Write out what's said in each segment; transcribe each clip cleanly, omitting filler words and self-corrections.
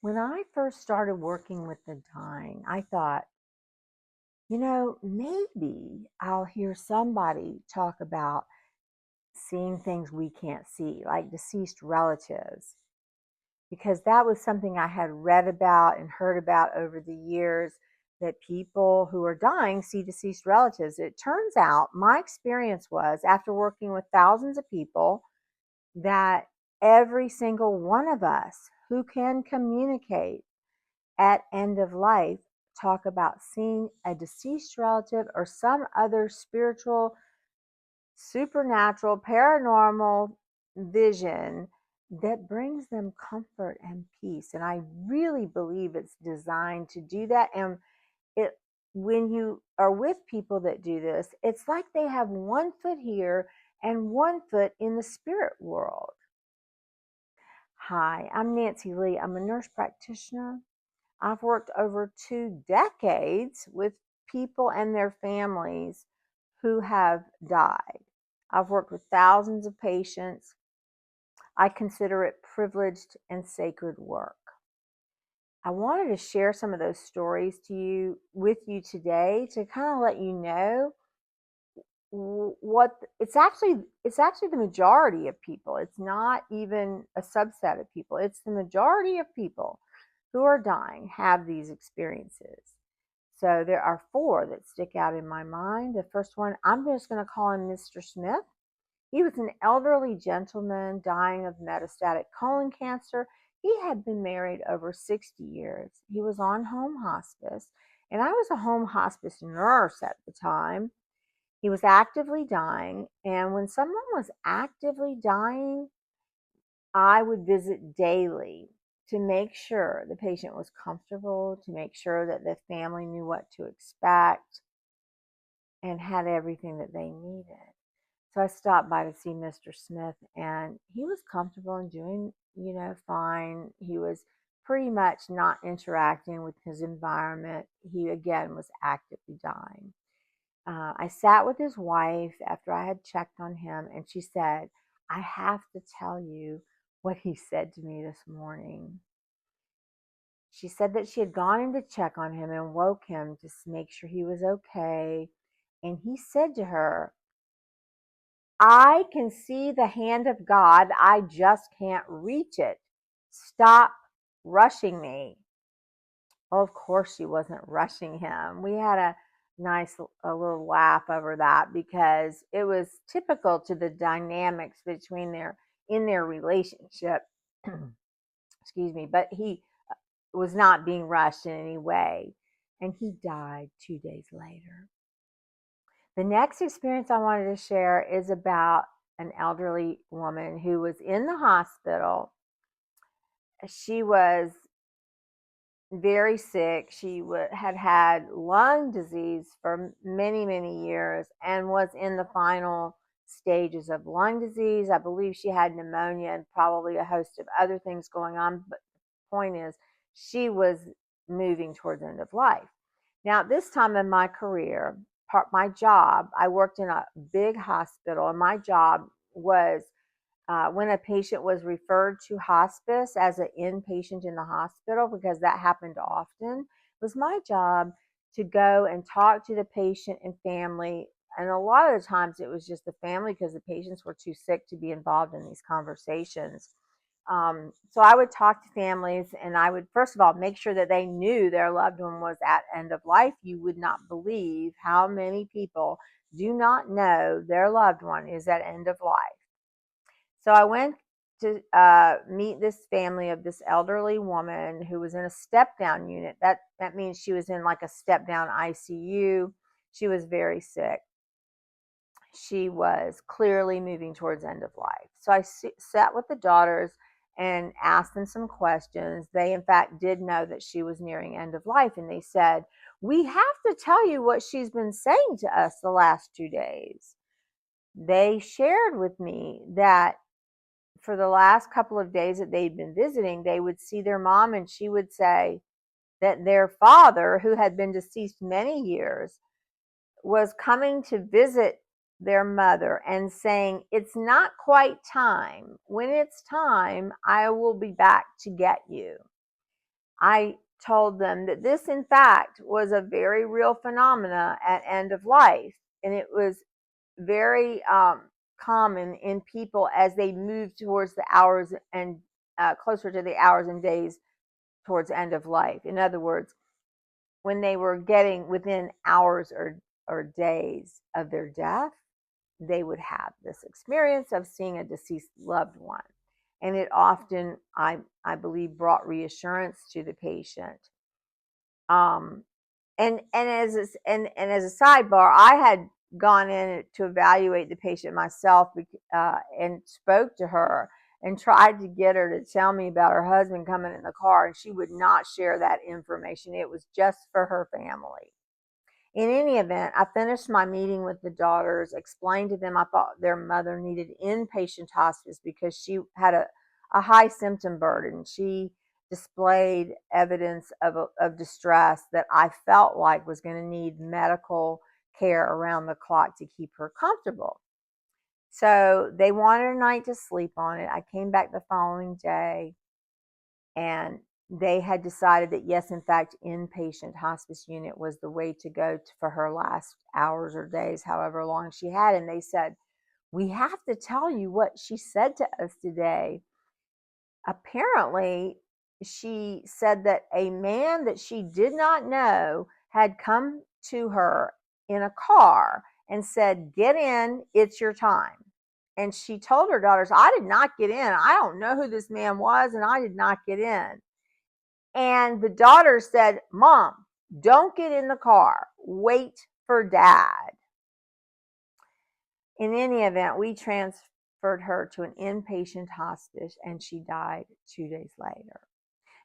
When I first started working with the dying, I thought, maybe I'll hear somebody talk about seeing things we can't see, like deceased relatives, because that was something I had read about and heard about over the years that people who are dying see deceased relatives. It turns out my experience was, after working with thousands of people, that every single one of us who can communicate at end of life talk about seeing a deceased relative or some other spiritual, supernatural, paranormal vision that brings them comfort and peace. And I really believe it's designed to do that. And it when you are with people that do this, it's like they have one foot here and one foot in the spirit world. Hi, I'm Nancy Lee. I'm a nurse practitioner. I've worked over 2 decades with people and their families who have died. I've worked with thousands of patients. I consider it privileged and sacred work. I wanted to share some of those stories with you today to kind of let you know what it's actually the majority of people. It's not even a subset of people. It's the majority of people who are dying have these experiences. So there are four that stick out in my mind. The first one, I'm just going to call him Mr. Smith. He was an elderly gentleman dying of metastatic colon cancer. He had been married over 60 years. He was on home hospice, and I was a home hospice nurse at the time. He was actively dying, and when someone was actively dying, I would visit daily to make sure the patient was comfortable, to make sure that the family knew what to expect and had everything that they needed. So I stopped by to see Mr. Smith, and he was comfortable and doing, fine. He was pretty much not interacting with his environment. He, again, was actively dying. I sat with his wife after I had checked on him, and she said, I have to tell you what he said to me this morning. She said that she had gone in to check on him and woke him to make sure he was okay. And he said to her, I can see the hand of God. I just can't reach it. Stop rushing me. Well, of course, she wasn't rushing him. We had a little laugh over that because it was typical to the dynamics between their relationship. Excuse me, but he was not being rushed in any way, and he died 2 days later. The next experience I wanted to share is about an elderly woman who was in the hospital. She was very sick. She had had lung disease for many, many years and was in the final stages of lung disease. I believe she had pneumonia and probably a host of other things going on. But the point is, she was moving towards end of life. Now, at this time in my career, my job, I worked in a big hospital, and my job was when a patient was referred to hospice as an inpatient in the hospital, because that happened often, it was my job to go and talk to the patient and family. And a lot of the times it was just the family because the patients were too sick to be involved in these conversations. So I would talk to families, and I would, first of all, make sure that they knew their loved one was at end of life. You would not believe how many people do not know their loved one is at end of life. So I went to meet this family of this elderly woman who was in a step down unit. That means she was in like a step down ICU. She was very sick. She was clearly moving towards end of life. So I sat with the daughters and asked them some questions. They, in fact, did know that she was nearing end of life, and they said, we have to tell you what she's been saying to us the last 2 days. They shared with me that for the last couple of days that they'd been visiting, they would see their mom, and she would say that their father, who had been deceased many years, was coming to visit their mother and saying, it's not quite time. When it's time, I will be back to get you. I told them that this, in fact, was a very real phenomena at end of life, and it was very common in people as they moved towards the hours and closer to the hours and days towards end of life. In other words, when they were getting within hours or days of their death, they would have this experience of seeing a deceased loved one. And it often, I believe, brought reassurance to the patient. Um, and as a sidebar, I had gone in to evaluate the patient myself, and spoke to her and tried to get her to tell me about her husband coming in the car, and she would not share that information. It was just for her family. In any event, I finished my meeting with the daughters, explained to them I thought their mother needed inpatient hospice because she had a high symptom burden. She displayed evidence of distress that I felt like was going to need medical care around the clock to keep her comfortable. So they wanted a night to sleep on it. I came back the following day, and they had decided that yes, in fact, inpatient hospice unit was the way to go for her last hours or days, however long she had. And they said, we have to tell you what she said to us today. Apparently, she said that a man that she did not know had come to her in a car and said, get in, it's your time. And she told her daughters, I did not get in. I don't know who this man was, and I did not get in. And the daughter said, Mom, don't get in the car. Wait for Dad. In any event, we transferred her to an inpatient hospice, and she died 2 days later.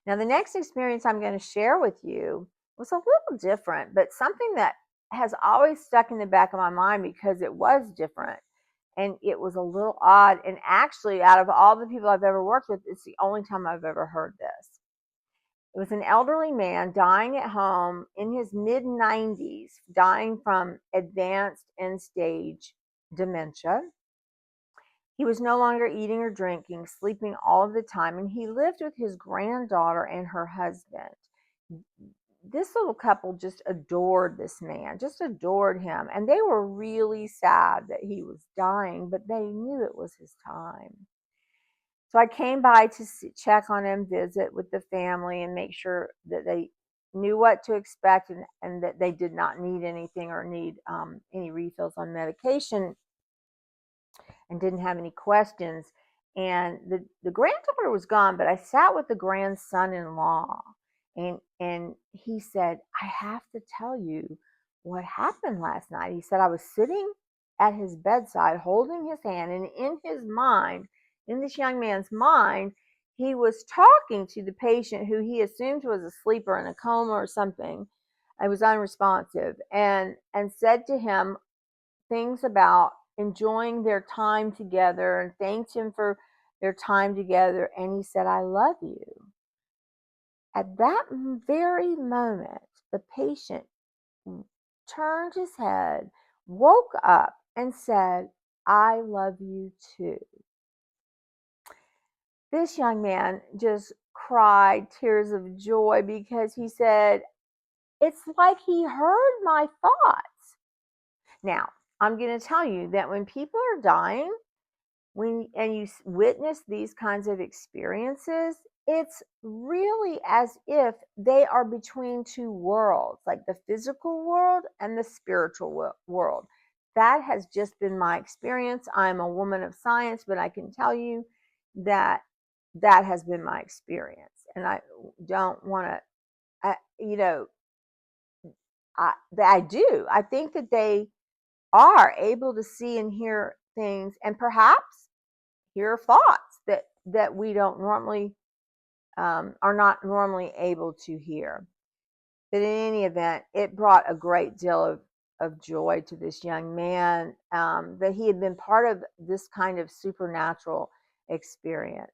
Now, the next experience I'm going to share with you was a little different, but something that has always stuck in the back of my mind because it was different and it was a little odd. And actually, out of all the people I've ever worked with, it's the only time I've ever heard this. It was an elderly man dying at home in his mid 90s, dying from advanced end stage dementia. He was no longer eating or drinking, sleeping all of the time, and he lived with his granddaughter and her husband. This little couple just adored this man, just adored him, and they were really sad that he was dying, but they knew it was his time. So I came by to check on him, visit with the family, and make sure that they knew what to expect, and that they did not need anything or need any refills on medication, and didn't have any questions. And the granddaughter was gone, but I sat with the grandson-in-law, and he said, I have to tell you what happened last night. He said, I was sitting at his bedside holding his hand, and in his mind, in this young man's mind, he was talking to the patient who he assumed was asleep or in a coma or something. I was unresponsive, and said to him things about enjoying their time together and thanked him for their time together. And he said, I love you. At that very moment, the patient turned his head, woke up, and said, I love you too. This young man just cried tears of joy because he said, it's like he heard my thoughts. Now, I'm going to tell you that when people are dying, and you witness these kinds of experiences, it's really as if they are between two worlds, like the physical world and the spiritual world. That has just been my experience. I'm a woman of science, but I can tell you that that has been my experience. And I don't want to, you know, I do. I think that they are able to see and hear things, and perhaps hear thoughts that we don't normally are not normally able to hear. But in any event, it brought a great deal of joy to this young man, that he had been part of this kind of supernatural experience.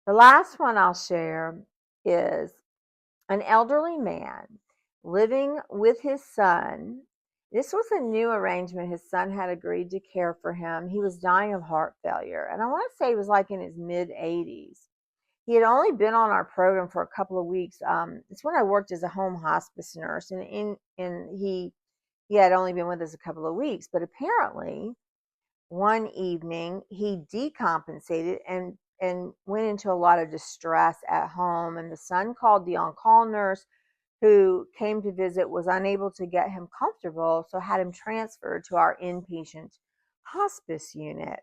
The last one I'll share is an elderly man living with his son. This was a new arrangement. His son had agreed to care for him. He was dying of heart failure, and I want to say he was like in his mid 80s. He had only been on our program for a couple of weeks. It's when I worked as a home hospice nurse, and he had only been with us a couple of weeks. But apparently, one evening he decompensated and went into a lot of distress at home. And the son called the on-call nurse who came to visit, was unable to get him comfortable, so had him transferred to our inpatient hospice unit.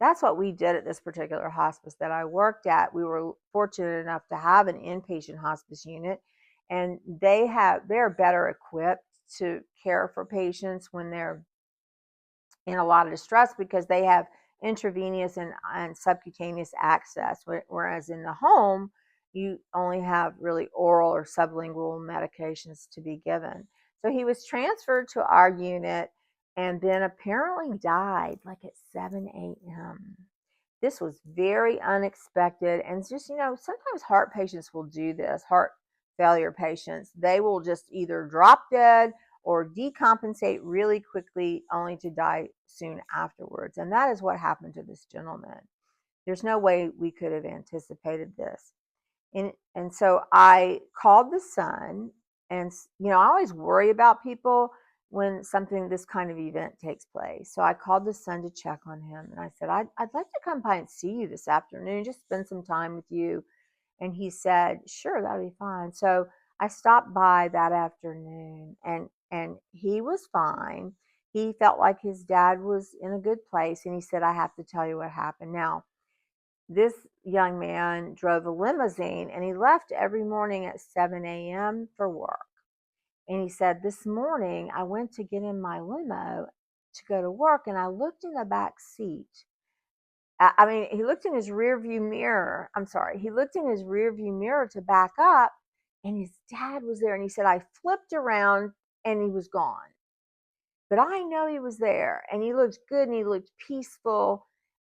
That's what we did at this particular hospice that I worked at. We were fortunate enough to have an inpatient hospice unit, and they're better equipped to care for patients when they're in a lot of distress because they have intravenous and subcutaneous access, whereas in the home you only have really oral or sublingual medications to be given. So he was transferred to our unit and then apparently died like at 7 a.m. This was very unexpected. And just, sometimes heart patients will do this, heart failure patients. They will just either drop dead or decompensate really quickly only to die soon afterwards. And that is what happened to this gentleman. There's no way we could have anticipated this. And so I called the son, and I always worry about people when something this kind of event takes place. So I called the son to check on him, and I said, I'd like to come by and see you this afternoon, just spend some time with you. And he said, sure, that'll be fine. So I stopped by that afternoon, and he was fine. He felt like his dad was in a good place, and he said, I have to tell you what happened. Now, this young man drove a limousine, and he left every morning at 7 a.m. for work. And he said, this morning I went to get in my limo to go to work, and I looked in the back seat. I mean, he looked in his rear view mirror. I'm sorry. He looked in his rear view mirror to back up, and his dad was there. And he said, I flipped around and he was gone. But I know he was there, and he looked good, and he looked peaceful.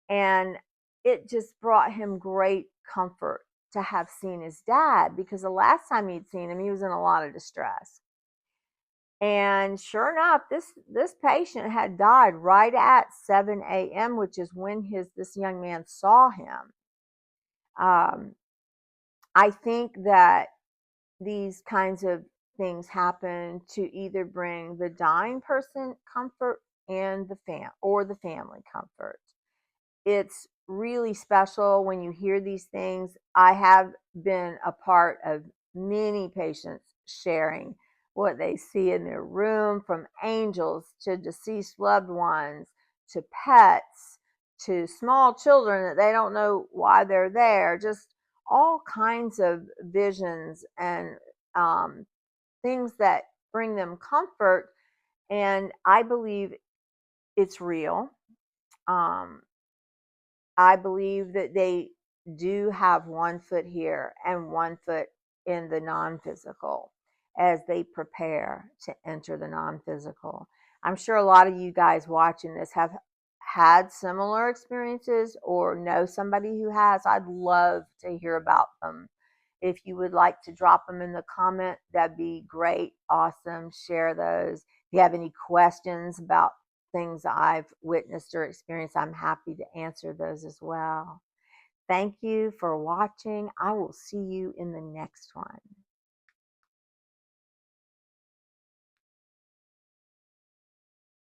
And it just brought him great comfort to have seen his dad, because the last time he'd seen him, he was in a lot of distress. And sure enough, this patient had died right at 7 a.m., which is when this young man saw him. I think that these kinds of things happen to either bring the dying person comfort and the family comfort. It's really special when you hear these things. I have been a part of many patients sharing what they see in their room, from angels to deceased loved ones to pets to small children that they don't know why they're there, just all kinds of visions and things that bring them comfort. And I believe it's real. Um, I believe that they do have one foot here and one foot in the non physical as they prepare to enter the non physical. I'm sure a lot of you guys watching this have had similar experiences or know somebody who has. I'd love to hear about them. If you would like to drop them in the comment, that'd be great. Awesome. Share those. If you have any questions about things I've witnessed or experienced, I'm happy to answer those as well. Thank you for watching. I will see you in the next one.